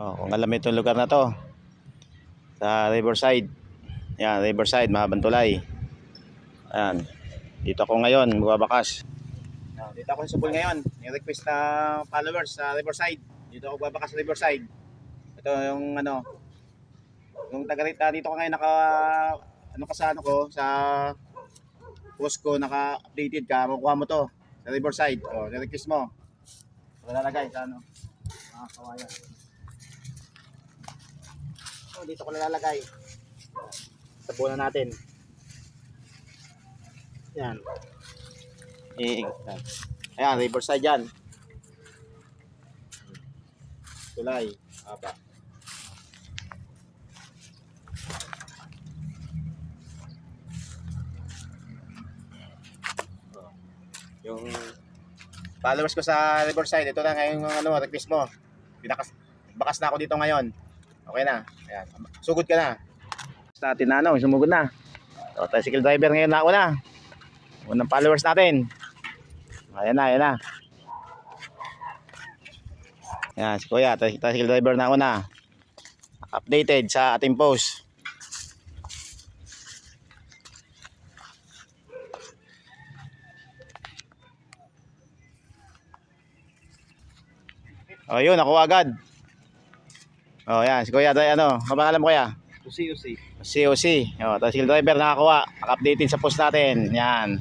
Oh, kung alam mo itong lugar na to, sa Riverside. Yan, Riverside, Mahabang Tulay. Ayan. Dito ako ngayon, magbabakas. Dito ako sa Subol ngayon. Yung request na followers sa Riverside. Dito ako magbabakas sa Riverside. Ito yung ano, yung taga-rita dito ko ngayon ano ka sa ano ko, sa post ko, naka-updated ka, makuha mo to sa Riverside. O, request mo. Lalagay sa ano, mga kawayan. So, dito ko nalalagay. Tabunan natin. Yan. Ayan, Riverside yan. Tulay. Haba. Yung followers ko sa Riverside, ito na ngayon yung ano, request mo. Bakas na ako dito ngayon. Okay na. Ayan. Sugod ka na. Natin na ano, sumugod na. So, tricycle driver ngayon na una. Unang followers natin. Ayan na, ayan na. Ayan, si Kuya, tricycle driver na una. Updated sa ating post. O yun, nakuha agad. O yan, si Kuya, ano, kapangalan mo Kuya? Usi. COC. O, tricycle driver nakakuha. Updated sa post natin. Yan.